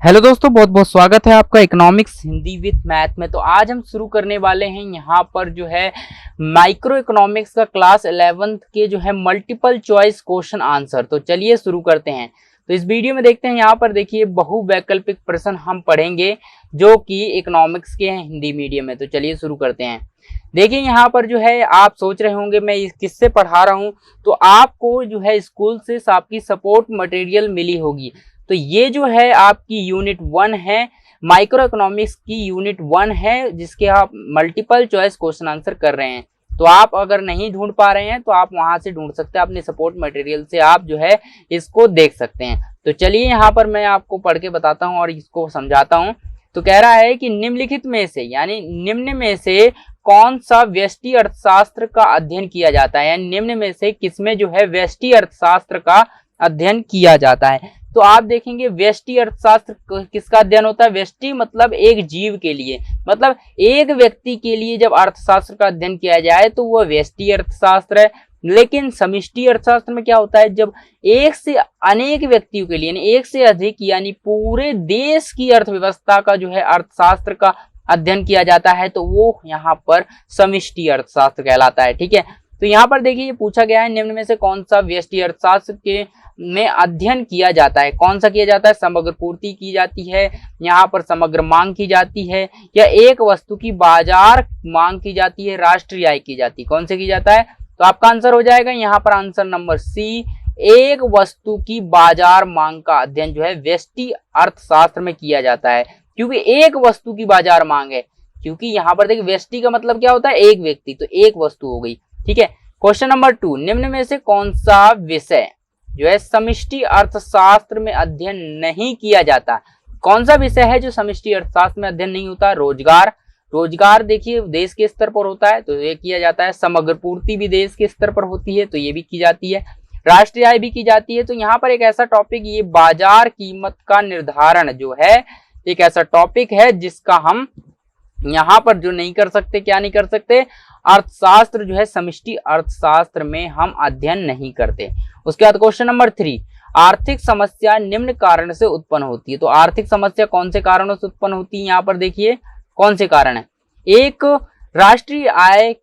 Hello दोस्तों, बहुत बहुत स्वागत है आपका इकोनॉमिक्स हिंदी विद मैथ में। तो आज हम शुरू करने वाले हैं यहाँ पर जो है माइक्रो इकोनॉमिक्स का क्लास 11th के जो है मल्टीपल चॉइस क्वेश्चन आंसर। तो चलिए शुरू करते हैं। तो इस वीडियो में देखते हैं, यहाँ पर देखिए बहुवैकल्पिक प्रश्न हम पढ़ेंगे जो कि इकोनॉमिक्स के हैं हिंदी मीडियम में। तो चलिए शुरू करते हैं। देखिए यहाँ पर जो है आप सोच रहे होंगे मैं किससे पढ़ा रहा हूँ, तो आपको जो है स्कूल से आपकी सपोर्ट मटेरियल मिली होगी। तो ये जो है आपकी यूनिट 1 है, माइक्रो इकोनॉमिक्स की यूनिट 1 है, जिसके आप मल्टीपल चॉइस क्वेश्चन आंसर कर रहे हैं। तो आप अगर नहीं ढूंढ पा रहे हैं तो आप वहां से ढूंढ सकते हैं, अपने सपोर्ट मटेरियल से आप जो है इसको देख सकते हैं। तो चलिए यहाँ पर मैं आपको पढ़ के बताता हूँ और इसको समझाता हूँ। तो कह रहा है कि निम्नलिखित में से यानी निम्न में से कौन सा व्यष्टि अर्थशास्त्र का अध्ययन किया जाता है, यानी निम्न में से किसमें जो है व्यष्टि अर्थशास्त्र का अध्ययन किया जाता है। तो आप देखेंगे व्यष्टि अर्थशास्त्र किसका अध्ययन होता है। व्यष्टि मतलब एक जीव के लिए, मतलब एक व्यक्ति के लिए जब अर्थशास्त्र का अध्ययन किया जाए तो वह व्यष्टि अर्थशास्त्र है। लेकिन समष्टि अर्थशास्त्र में क्या होता है, जब एक से अनेक व्यक्तियों के लिए यानी एक से अधिक यानी पूरे देश की अर्थव्यवस्था का जो है अर्थशास्त्र का अध्ययन किया जाता है, तो वो यहाँ पर समष्टि अर्थशास्त्र कहलाता है। ठीक है, तो यहाँ पर देखिए ये पूछा गया है निम्न में से कौन सा व्यष्टि अर्थशास्त्र के में अध्ययन किया जाता है। कौन सा किया जाता है, समग्र पूर्ति की जाती है, यहाँ पर समग्र मांग की जाती है, या एक वस्तु की बाजार मांग की जाती है, राष्ट्रीय आय की जाती है। कौन से की जाता है, तो आपका आंसर हो जाएगा यहाँ पर आंसर नंबर सी, एक वस्तु की बाजार मांग का अध्ययन जो है व्यष्टि अर्थशास्त्र में किया जाता है। क्योंकि एक वस्तु की बाजार मांग है, क्योंकि यहाँ पर देखिए व्यष्टि का मतलब क्या होता है, एक व्यक्ति, तो एक वस्तु हो गई। ठीक है, क्वेश्चन नंबर 2, निम्न में से कौन सा विषय जो है समष्टि अर्थशास्त्र में अध्ययन नहीं किया जाता। कौन सा विषय है जो समष्टि अर्थशास्त्र में अध्ययन नहीं होता। रोजगार, रोजगार देखिए देश के स्तर पर होता है तो ये किया जाता है। समग्र पूर्ति भी देश के स्तर पर होती है तो ये भी की जाती है। राष्ट्रीय आय भी की जाती है। तो यहाँ पर एक ऐसा टॉपिक, ये बाजार कीमत का निर्धारण जो है एक ऐसा टॉपिक है जिसका हम यहाँ पर जो नहीं कर सकते, क्या नहीं कर सकते, अर्थशास्त्र जो है समष्टि अर्थशास्त्र में हम अध्ययन नहीं करते। उसके बाद क्वेश्चन नंबर 3, आर्थिक समस्या निम्न कारण से उत्पन्न होती है। तो आर्थिक समस्या कौन से कारणों से उत्पन्न होती है, यहाँ पर देखिए कौन से कारण है। एक राष्ट्रीय आय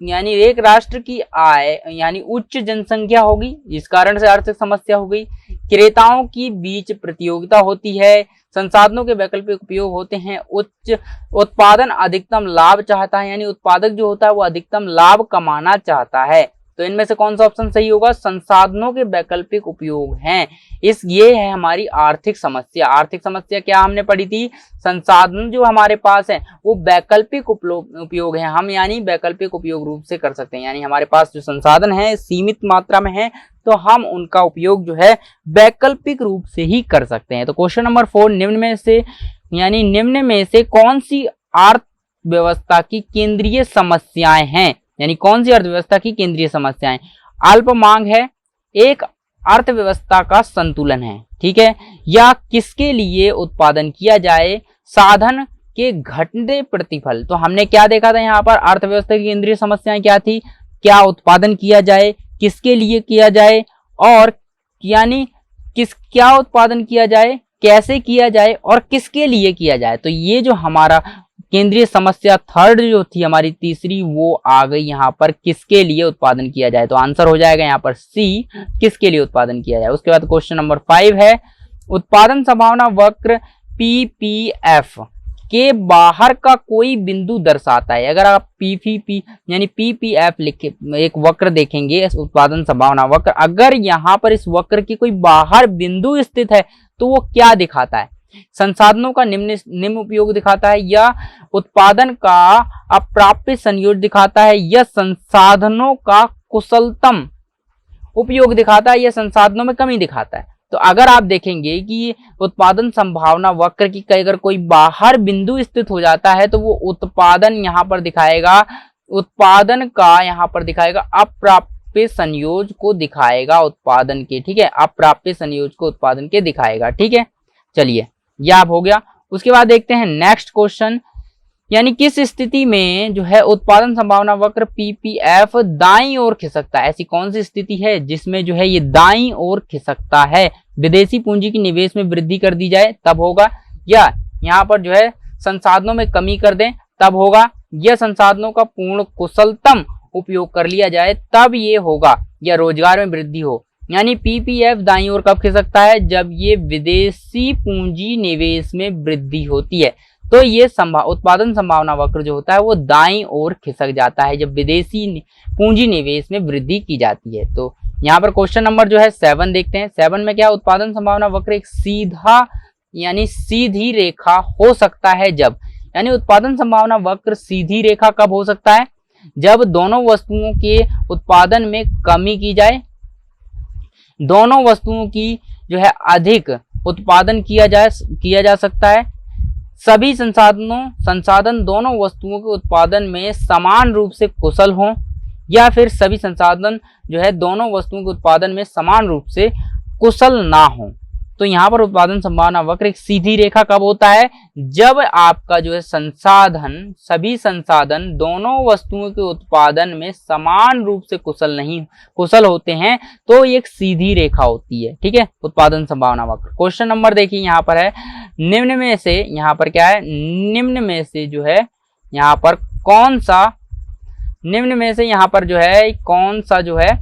यानी एक राष्ट्र की आय यानी उच्च जनसंख्या होगी, इस कारण से आर्थिक समस्या हो गई। क्रेताओं की बीच प्रतियोगिता होती है, संसाधनों के वैकल्पिक उपयोग होते हैं, उच्च उत्पादन अधिकतम लाभ चाहता है, यानी उत्पादक जो होता है वो अधिकतम लाभ कमाना चाहता है। तो इनमें से कौन सा ऑप्शन सही होगा, संसाधनों के वैकल्पिक उपयोग हैं। ये है हमारी आर्थिक समस्या। आर्थिक समस्या क्या हमने पढ़ी थी, संसाधन जो हमारे पास है वो वैकल्पिक उपयोग है, हम यानी वैकल्पिक उपयोग रूप से कर सकते हैं, यानी हमारे पास जो संसाधन है सीमित मात्रा में है तो हम उनका उपयोग जो है वैकल्पिक रूप से ही कर सकते हैं। तो क्वेश्चन नंबर 4, निम्न में से कौन सी अर्थव्यवस्था की केंद्रीय समस्याएं हैं, यानी कौन सी अर्थव्यवस्था की केंद्रीय समस्याएं। अल्प मांग है, एक अर्थव्यवस्था का संतुलन है, ठीक है, या किसके लिए उत्पादन किया जाए, साधन के घटते प्रतिफल। तो हमने क्या देखा था यहाँ पर, अर्थव्यवस्था की केंद्रीय समस्याएं क्या थी, क्या उत्पादन किया जाए, किसके लिए किया जाए, और यानी क्या उत्पादन किया जाए, कैसे किया जाए और किसके लिए किया जाए। तो ये जो हमारा केंद्रीय समस्या थर्ड जो थी हमारी तीसरी, वो आ गई यहाँ पर किसके लिए उत्पादन किया जाए। तो आंसर हो जाएगा यहाँ पर सी, किसके लिए उत्पादन किया जाए। उसके बाद क्वेश्चन नंबर 5 है, उत्पादन संभावना वक्र पीपीएफ के बाहर का कोई बिंदु दर्शाता है। अगर आप पीपीपी यानी पीपीएफ लिखे एक वक्र देखेंगे, उत्पादन संभावना वक्र, अगर यहाँ पर इस वक्र की कोई बाहर बिंदु स्थित है तो वो क्या दिखाता है, संसाधनों का निम्न उपयोग दिखाता है, या उत्पादन का अप्राप्य संयोजन दिखाता है, या संसाधनों का कुशलतम उपयोग दिखाता है, या संसाधनों में कमी दिखाता है। तो अगर आप देखेंगे कि उत्पादन संभावना वक्र की अगर कोई बाहर बिंदु स्थित हो जाता है तो वो उत्पादन यहाँ पर दिखाएगा, उत्पादन का यहाँ पर दिखाएगा अप्राप्य संयोज को दिखाएगा उत्पादन के, ठीक है, अप्राप्य संयोज को उत्पादन के दिखाएगा। ठीक है, चलिए यह हो गया। उसके बाद देखते हैं नेक्स्ट क्वेश्चन, यानी किस स्थिति में जो है उत्पादन संभावना वक्र पीपीएफ दाईं ओर खिसकता है? ऐसी कौन सी स्थिति है जिसमें जो है ये दाईं ओर खिसकता है? विदेशी पूंजी की निवेश में वृद्धि कर दी जाए तब होगा, या यहाँ पर जो है संसाधनों में कमी कर दें तब होगा, या संसाधनों का पूर्ण कुशलतम उपयोग कर लिया जाए तब ये होगा, या रोजगार में वृद्धि हो। यानी पीपीएफ दाईं ओर कब खिसकता है? जब ये विदेशी पूंजी निवेश में वृद्धि होती है, तो ये उत्पादन संभावना वक्र जो होता है वो दाईं ओर खिसक जाता है जब विदेशी पूंजी निवेश में वृद्धि की जाती है। तो यहाँ पर क्वेश्चन नंबर जो है 7 देखते हैं। 7 में क्या, उत्पादन संभावना वक्र एक सीधा यानी सीधी रेखा हो सकता है जब, यानी उत्पादन संभावना वक्र सीधी रेखा कब हो सकता है? जब दोनों वस्तुओं के उत्पादन में कमी की जाए, दोनों वस्तुओं की जो है अधिक उत्पादन किया जा सकता है, सभी संसाधन दोनों वस्तुओं के उत्पादन में समान रूप से कुशल हों, या फिर सभी संसाधन जो है दोनों वस्तुओं के उत्पादन में समान रूप से कुशल ना हो। तो यहाँ पर उत्पादन संभावना वक्र एक सीधी रेखा कब होता है? जब आपका जो है सभी संसाधन दोनों वस्तुओं के उत्पादन में समान रूप से कुशल होते हैं, तो ये एक सीधी रेखा होती है। ठीक है, उत्पादन संभावना वक्र। क्वेश्चन नंबर देखिए यहाँ पर है, निम्न में से यहाँ पर क्या है, निम्न में से जो है यहाँ पर कौन सा, निम्न में से यहाँ पर जो है कौन सा जो है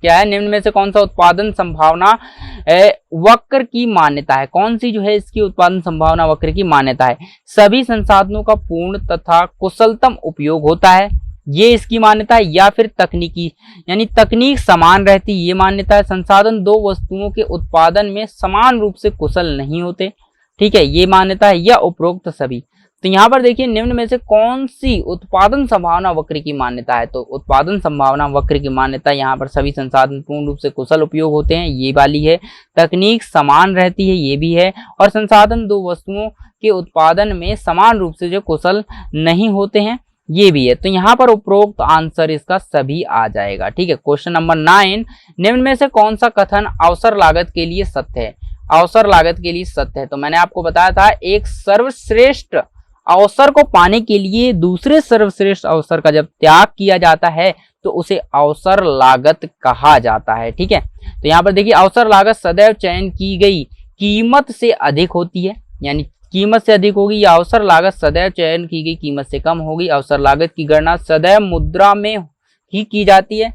क्या है, निम्न में से कौन सा उत्पादन संभावना वक्र की मान्यता है? कौन सी जो है इसकी उत्पादन संभावना वक्र की मान्यता है? सभी संसाधनों का पूर्ण तथा कुशलतम उपयोग होता है, ये इसकी मान्यता है, या फिर तकनीकी यानी तकनीक समान रहती, ये मान्यता है। संसाधन दो वस्तुओं के उत्पादन में समान रूप से कुशल नहीं होते, ठीक है, ये मान्यता है, या उपरोक्त सभी। तो यहाँ पर देखिए निम्न में से कौन सी उत्पादन संभावना वक्र की मान्यता है? तो उत्पादन संभावना वक्र की मान्यता यहाँ पर सभी संसाधन पूर्ण रूप से कुशल उपयोग होते हैं, ये वाली है। तकनीक समान रहती है, ये भी है। और संसाधन दो वस्तुओं के उत्पादन में समान रूप से जो कुशल नहीं होते हैं, ये भी है। तो यहाँ पर उपरोक्त आंसर इसका सभी आ जाएगा। ठीक है, क्वेश्चन नंबर 9, निम्न में से कौन सा कथन अवसर लागत के लिए सत्य है? अवसर लागत के लिए सत्य है, तो मैंने आपको बताया था एक सर्वश्रेष्ठ अवसर को पाने के लिए दूसरे सर्वश्रेष्ठ अवसर का जब त्याग किया जाता है तो उसे अवसर लागत कहा जाता है। ठीक है, तो यहाँ पर देखिए अवसर लागत सदैव चयन की गई कीमत से अधिक होती है, यानी कीमत से अधिक होगी, या अवसर लागत सदैव चयन की गई कीमत से कम होगी। अवसर लागत की गणना सदैव मुद्रा में ही की जाती है,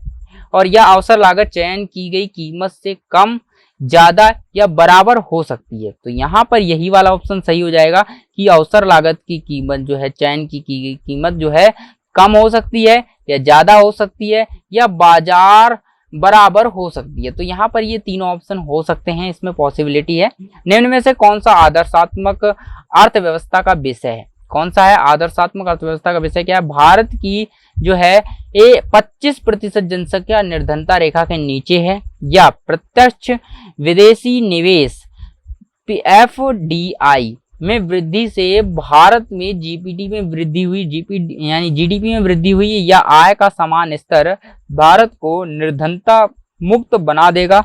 और यह अवसर लागत चयन की गई कीमत से कम, ज्यादा या बराबर हो सकती है। तो यहाँ पर यही वाला ऑप्शन सही हो जाएगा कि अवसर लागत की कीमत जो है चयन की गई कीमत जो है कम हो सकती है, या ज्यादा हो सकती है, या बाजार बराबर हो सकती है। तो यहाँ पर ये तीनों ऑप्शन हो सकते हैं, इसमें पॉसिबिलिटी है। निम्न में से कौन सा आदर्शात्मक अर्थव्यवस्था का विषय है? कौन सा है आदर्शात्मक अर्थव्यवस्था का विषय? क्या है? भारत की जो है 25% जनसंख्या निर्धनता रेखा के नीचे है, या प्रत्यक्ष विदेशी निवेश एफडीआई में वृद्धि से भारत में जीपीटी में वृद्धि हुई, यानी जीडीपी में वृद्धि हुई, या आय का समान स्तर भारत को निर्धनता मुक्त बना देगा,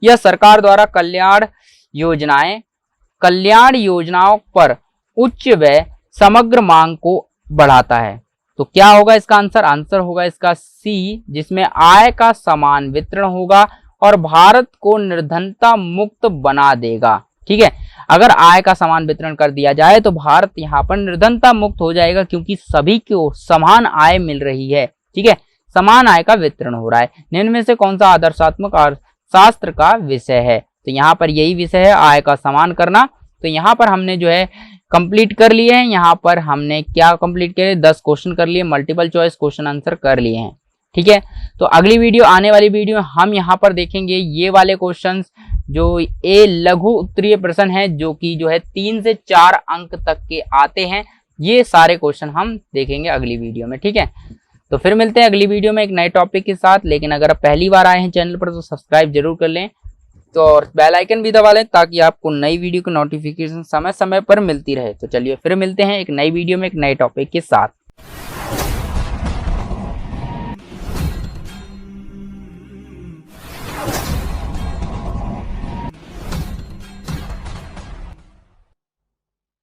या सरकार द्वारा कल्याण योजनाओं पर उच्च व्यय समग्र मांग को बढ़ाता है। तो क्या होगा इसका आंसर? आंसर होगा इसका सी, जिसमें आय का समान वितरण होगा और भारत को निर्धनता मुक्त बना देगा। ठीक है, अगर आय का समान वितरण कर दिया जाए तो भारत यहाँ पर निर्धनता मुक्त हो जाएगा, क्योंकि सभी को समान आय मिल रही है। ठीक है, समान आय का वितरण हो रहा है। निम्न में से कौन सा आदर्शात्मक अर्थशास्त्र का विषय है? तो यहाँ पर यही विषय है, आय का समान करना। तो यहाँ पर हमने जो है कंप्लीट कर लिए हैं। यहाँ पर हमने क्या कंप्लीट किए? 10 क्वेश्चन कर लिए, मल्टीपल चॉइस क्वेश्चन आंसर कर लिए हैं। ठीक है, तो अगली वीडियो, आने वाली वीडियो में हम यहाँ पर देखेंगे ये वाले क्वेश्चंस जो ए लघु उत्तरीय प्रश्न है, जो कि जो है 3 से 4 अंक तक के आते हैं। ये सारे क्वेश्चन हम देखेंगे अगली वीडियो में। ठीक है, तो फिर मिलते हैं अगली वीडियो में एक नए टॉपिक के साथ। लेकिन अगर आप पहली बार आए हैं चैनल पर तो सब्सक्राइब जरूर कर लें, तो और बेल आइकन भी दबा लें, ताकि आपको नई वीडियो की नोटिफिकेशन समय समय पर मिलती रहे। तो चलिए फिर मिलते हैं एक नई वीडियो में एक नए टॉपिक के साथ।